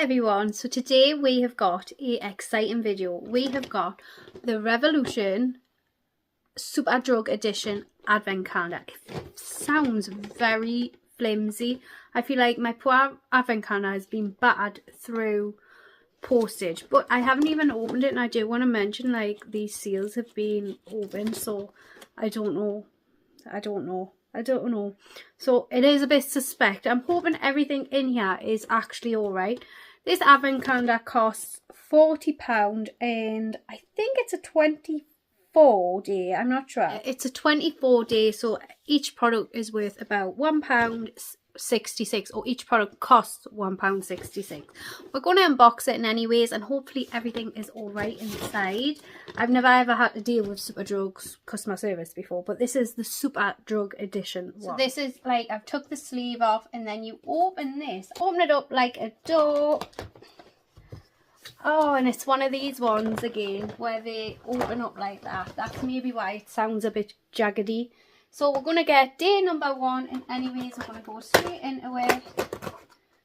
everyone, so today we have got an exciting video. We have got the Revolution Superdrug edition advent calendar. It sounds very flimsy. I feel like my poor advent calendar has been battered through postage, but I haven't even opened it, and I do want to mention like these seals have been opened, so I don't know. So it is a bit suspect. I'm hoping everything in here is actually alright. This advent calendar costs £40 and I think it's a 24 day, I'm not sure. It's a 24 day, so each product is worth about £1.66, or each product costs £1.66. We're going to unbox it in anyways, and hopefully everything is alright inside. I've never ever had to deal with Superdrug's customer service before, but this is the Superdrug edition one. So this is like, I've took the sleeve off, and then you open this, open it up like a door. Oh, and it's one of these ones again where they open up like that. That's maybe why it sounds a bit jaggedy. So we're going to get day number 1, and anyways we're going to go straight into it.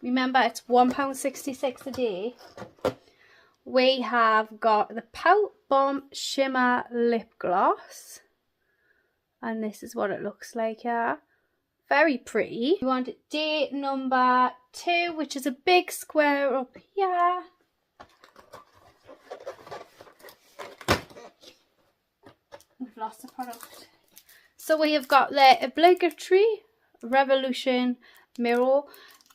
Remember, it's £1.66 a day. We have got the Pout Bomb Shimmer Lip Gloss, and this is what it looks like here. Very pretty. We want day number 2, which is a big square up here. We've lost the product. So we have got the obligatory Revolution mirror.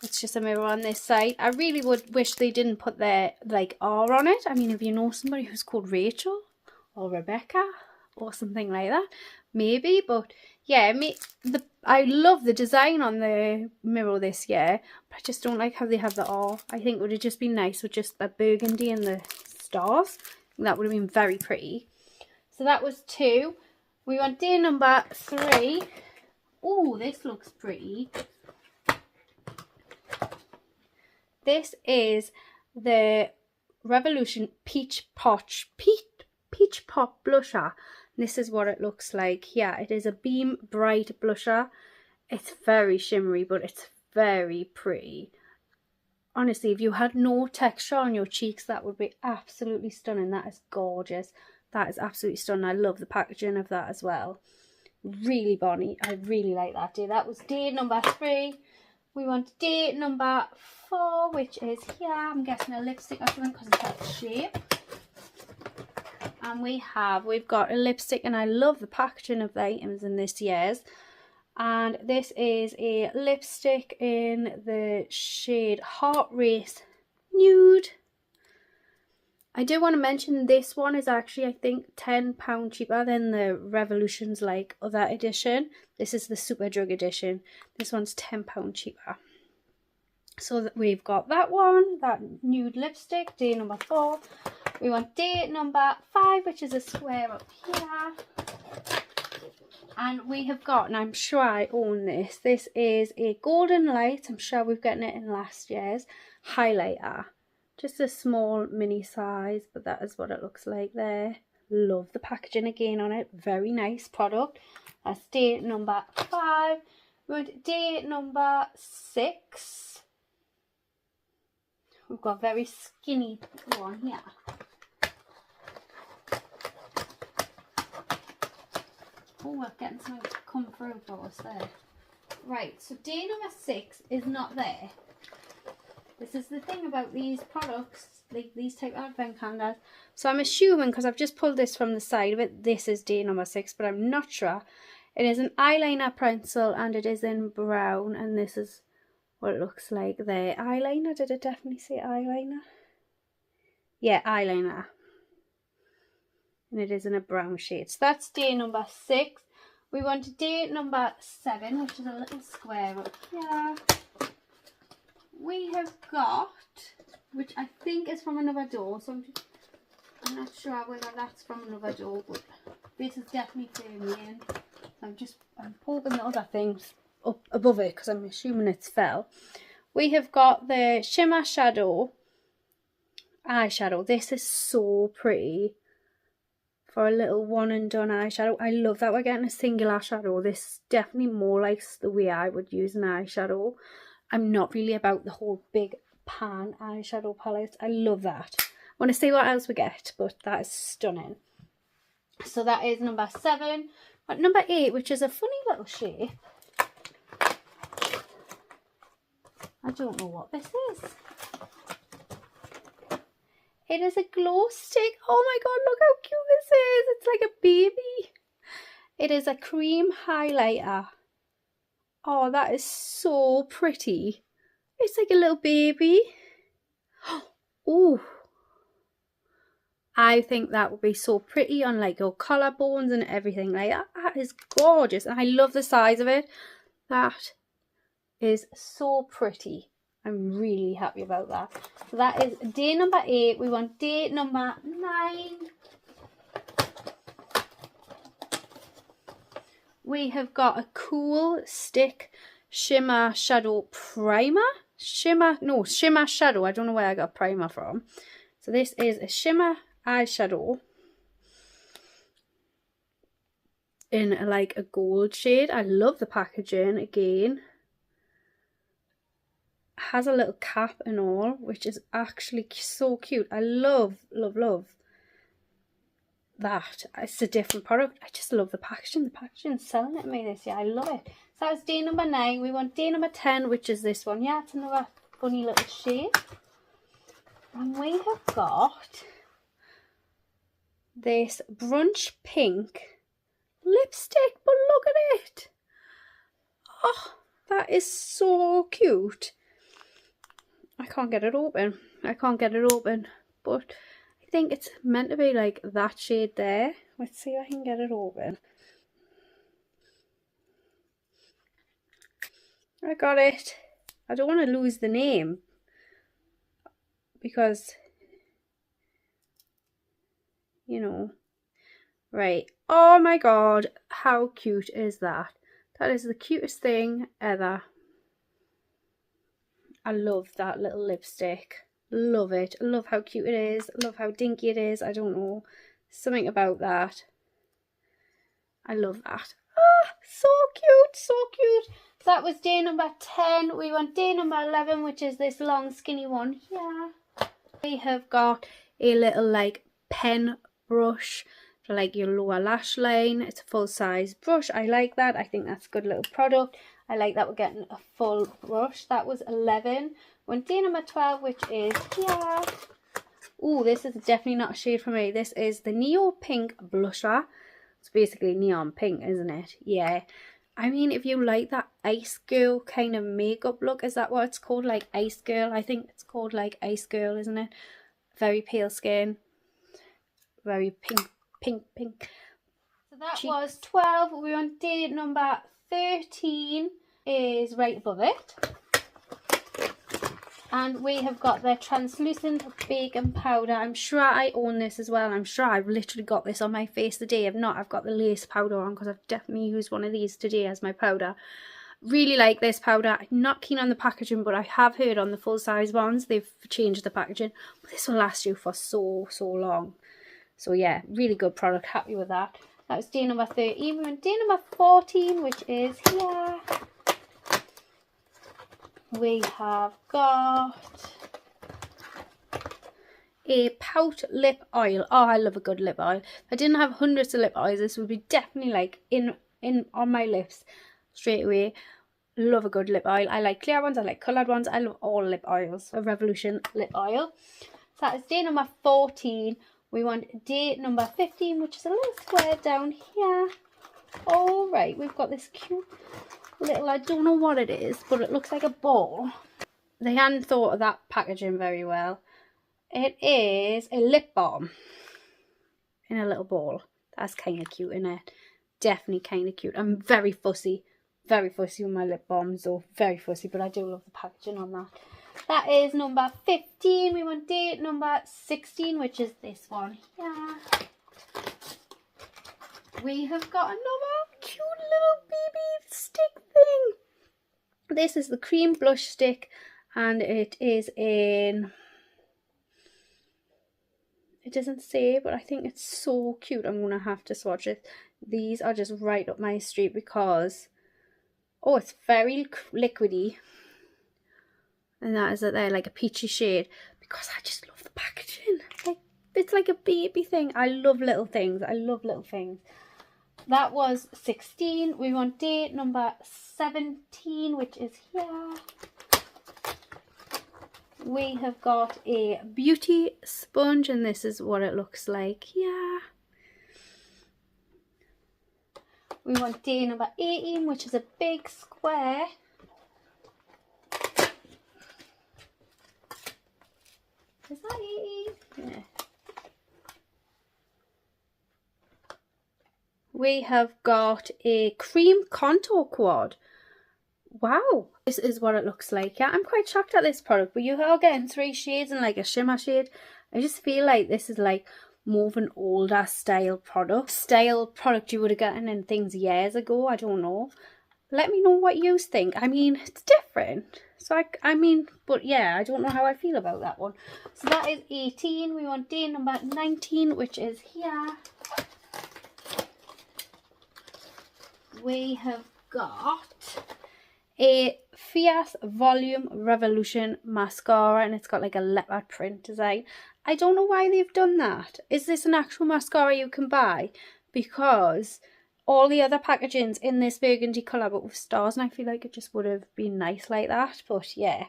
It's just a mirror on this side. I really would wish they didn't put their like R on it. I mean, if you know somebody who's called Rachel or Rebecca or something like that, maybe. But yeah, I love the design on the mirror this year, but I just don't like how they have the R. I think it would have just been nice with just the burgundy and the stars. That would have been very pretty. So that was 2. We want day number 3. Oh, this looks pretty. This is the Revolution Peach Pop Blusher. This is what it looks like. Yeah, it is a Beam Bright Blusher. It's very shimmery, but it's very pretty. Honestly, if you had no texture on your cheeks, that would be absolutely stunning. That is gorgeous. That is absolutely stunning. I love the packaging of that as well. Really bonny. I really like that day. That was day number 3. We want day number 4, which is here. I'm guessing a lipstick or something because it's that shape. And we've got a lipstick, and I love the packaging of the items in this year's. And this is a lipstick in the shade Heart Race Nude. I do want to mention this one is actually, I think, £10 cheaper than the Revolution's like other edition. This is the Superdrug edition. This one's £10 cheaper. So we've got that one, that nude lipstick, day number 4. We want day number 5, which is a square up here. And we have got, and I'm sure I own this, this is a Golden Light. I'm sure we've gotten it in last year's highlighter. Just a small mini size, but that is what it looks like there. Love the packaging again on it. Very nice product. That's day number 5. We want day number 6. We've got a very skinny one here. Oh, we're getting something to come through for us there. Right, so day number 6 is not there. This is the thing about these products, like these type of advent calendars. So I'm assuming, because I've just pulled this from the side of it, this is day number 6, but I'm not sure. It is an eyeliner pencil, and it is in brown, and this is what it looks like there. Eyeliner, did it definitely say eyeliner? Yeah, eyeliner. And it is in a brown shade. So that's day number 6. We want day number 7, which is a little square up here. We have got, which I think is from another door, so I'm not sure whether that's from another door, but this is definitely firmly in. I'm pulling the other things up above it because I'm assuming it's fell. We have got the Shimmer Shadow eyeshadow. This is so pretty for a little one and done eyeshadow. I love that we're getting a singular shadow. This is definitely more like the way I would use an eyeshadow. I'm not really about the whole big pan eyeshadow palettes. I love that. I want to see what else we get, but that is stunning. So that is number 7. At number 8, which is a funny little shape. I don't know what this is. It is a glow stick. Oh my god, look how cute this is. It's like a baby. It is a cream highlighter. Oh, that is so pretty. It's like a little baby. Oh, I think that would be so pretty on like your collarbones and everything like that. That is gorgeous. And I love the size of it. That is so pretty. I'm really happy about that. So that is day number 8. We want day number 9. We have got a Cool Stick Shimmer Shadow Primer. Shimmer Shadow. I don't know where I got primer from. So this is a shimmer eyeshadow in like a gold shade. I love the packaging again. Has a little cap and all, which is actually so cute. I love that. It's a different product. I just love the packaging. The packaging's selling it to me this year. I love it. So that was day number 9. We want day number 10, which is this one. Yeah, it's another funny little shape. And we have got this brunch pink lipstick, but look at it. Oh, that is so cute. I can't get it open. But I think it's meant to be like that shade there. Let's see if I can get it open. I got it. I don't want to lose the name because, you know, right. Oh my god, how cute is that? That is the cutest thing ever. I love that little lipstick. Love it. I love how cute it is. I love how dinky it is. I don't know. Something about that. I love that. Ah, so cute. So cute. So that was day number 10. We want day number 11, which is this long skinny one here. We have got a little like pen brush for like your lower lash line. It's a full size brush. I like that. I think that's a good little product. I like that we're getting a full brush. That was 11. When day number 12, which is here. Oh, this is definitely not a shade for me. This is the Neo Pink Blusher. It's basically neon pink, isn't it? Yeah. I mean, if you like that Ice Girl kind of makeup look, is that what it's called? Like Ice Girl? I think it's called like Ice Girl, isn't it? Very pale skin. Very pink. So that was 12. We're on day number 13. Is right above it, and we have got the translucent baking powder. I'm sure I own this as well. I'm sure I've literally got this on my face today. If not, I've got the lace powder on because I've definitely used one of these today as my powder. Really like this powder. I'm not keen on the packaging, but I have heard on the full size ones they've changed the packaging, but this will last you for so long. So yeah, really good product. Happy with that. That was day number 13. We're on day number 14, which is here. We have got a Pout lip oil. Oh, I love a good lip oil. If I didn't have hundreds of lip oils, this would be definitely like in on my lips straight away. Love a good lip oil. I like clear ones, I like coloured ones. I love all lip oils. A Revolution lip oil. So that is day number 14. We want day number 15, which is a little square down here. All right, we've got this cute little, I don't know what it is, but it looks like a ball. They hadn't thought of that packaging very well. It is a lip balm in a little ball. That's kind of cute, isn't it? Definitely kind of cute. I'm very fussy with my lip balms, though. Very fussy, but I do love the packaging on that. That is number 15. We want date number 16, which is this one here. We have got another cute little baby stick thing. This is the cream blush stick, and it is in, it doesn't say, but I think it's so cute. I'm gonna have to swatch it. These are just right up my street because, oh, it's very liquidy. And that is it there, like a peachy shade, because I just love the packaging. Like, it's like a baby thing. I love little things. I love little things. That was 16. We want day number 17, which is here. We have got a beauty sponge, and this is what it looks like here. We want day number 18, which is a big square. Is that 18? Yeah. We have got a cream contour quad. Wow, this is what it looks like. Yeah, I'm quite shocked at this product, but you are getting 3 shades and like a shimmer shade. I just feel like this is like more of an older style product you would have gotten in things years ago. I don't know. Let me know what you think. I mean, it's different. So I mean, but yeah, I don't know how I feel about that one. So that is 18. We want day number 19, which is here. We have got a Fierce Volume Revolution mascara, and it's got like a leopard print design. I don't know why they've done that. Is this an actual mascara you can buy? Because all the other packaging's in this burgundy colour but with stars, and I feel like it just would have been nice like that. But yeah,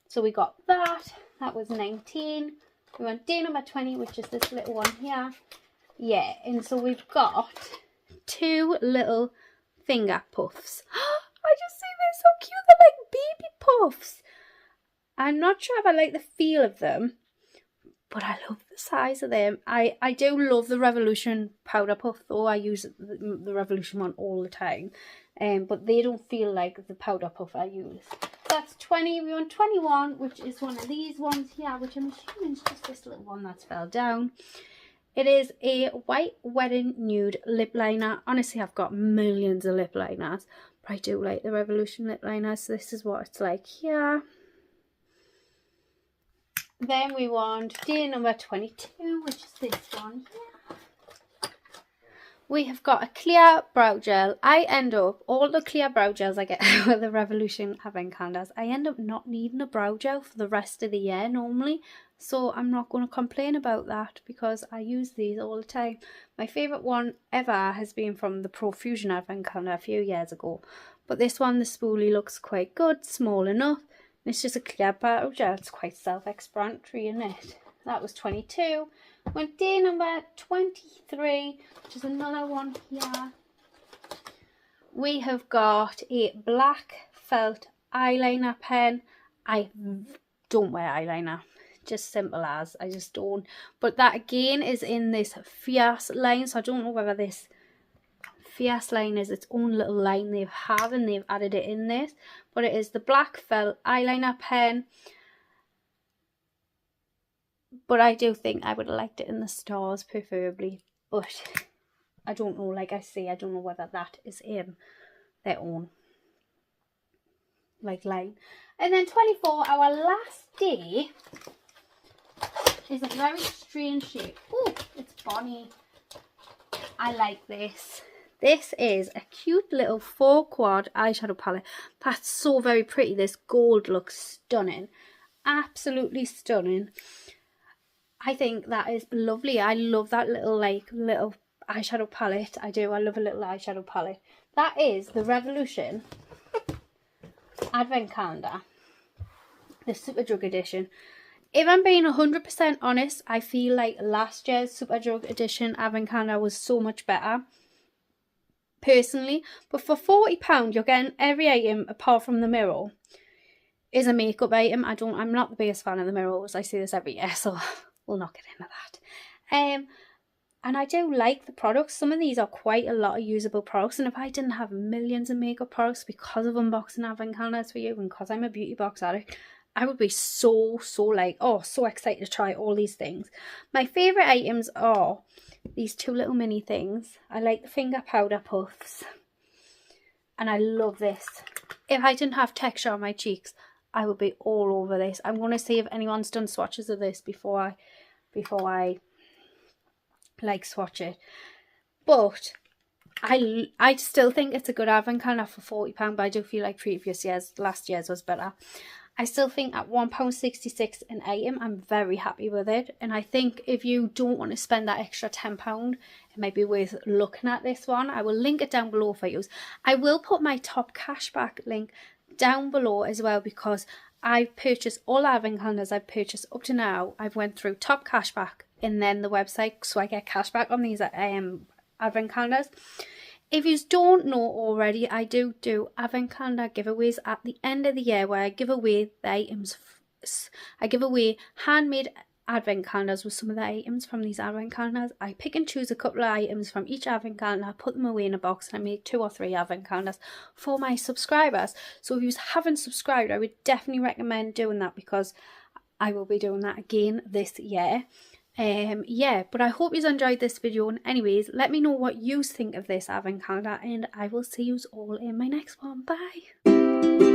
so we got that. That was 19. We want day number 20, which is this little one here. Yeah, and so we've got 2 little finger puffs. I just think they're so cute. They're like baby puffs. I'm not sure if I like the feel of them, but I love the size of them. I do love the Revolution powder puff though. I use the Revolution one all the time. But they don't feel like the powder puff I use. That's 20. We want 21, which is one of these ones here, which I'm assuming is just this little one that's fell down. It is a white wedding nude lip liner. Honestly, I've got millions of lip liners, but I do like the Revolution lip liner. So this is what it's like here. Then we want day number 22, which is this one here. We have got a clear brow gel. I end up, all the clear brow gels I get with the Revolution Advent Calendars, I end up not needing a brow gel for the rest of the year normally. So I'm not going to complain about that because I use these all the time. My favourite one ever has been from the Profusion Advent Calendar a few years ago. But this one, the spoolie, looks quite good, small enough. It's just a clear brow gel. It's quite self-explanatory, isn't it? That was 22. Went day number 23, which is another one here. We have got a black felt eyeliner pen. I don't wear eyeliner. Just simple as. I just don't. But that again is in this Fierce line. So I don't know whether this Fierce line is its own little line they've added it in this. But it is the black felt eyeliner pen. But I do think I would have liked it in the stars preferably. But I don't know, like I say, I don't know whether that is in their own like line. And then 24, our last day, is a very strange shape. Oh, it's Bonnie. I like this. This is a cute little 4-quad eyeshadow palette. That's so very pretty. This gold looks stunning. Absolutely stunning. I think that is lovely. I love that little eyeshadow palette. I do. I love a little eyeshadow palette. That is the Revolution Advent Calendar. The Superdrug edition. If I'm being 100% honest, I feel like last year's Superdrug edition Advent Calendar was so much better. Personally. But for £40, you're getting every item apart from the mirror. Is a makeup item. I'm not the biggest fan of the mirrors. I say this every year, so we'll not get into that. And I do like the products. Some of these are quite a lot of usable products. And if I didn't have millions of makeup products because of unboxing Advent Calendars for you, and because I'm a beauty box addict, I would be so like, oh, so excited to try all these things. My favourite items are these 2 little mini things. I like the finger powder puffs. And I love this. If I didn't have texture on my cheeks, I would be all over this. I'm going to see if anyone's done swatches of this before I like swatch it. But I still think it's a good Advent Calendar for £40, but I do feel like last year's was better. I still think at £1.66 an item, I'm very happy with it. And I think if you don't want to spend that extra £10, it might be worth looking at this one. I will link it down below for you. I will put my top cashback link down below as well, because I've purchased all the advent calendars I've purchased up to now. I've went through top cashback and then the website, so I get cashback on these advent calendars. If you don't know already, I do advent calendar giveaways at the end of the year where I give away the items. I give away handmade advent calendars with some of the items from these advent calendars. I pick and choose a couple of items from each advent calendar, put them away in a box, and I make 2 or 3 advent calendars for my subscribers. So if you haven't subscribed, I would definitely recommend doing that, because I will be doing that again this year. Yeah, but I hope you enjoyed this video, and anyways, let me know what you think of this advent calendar, and I will see you all in my next one. Bye.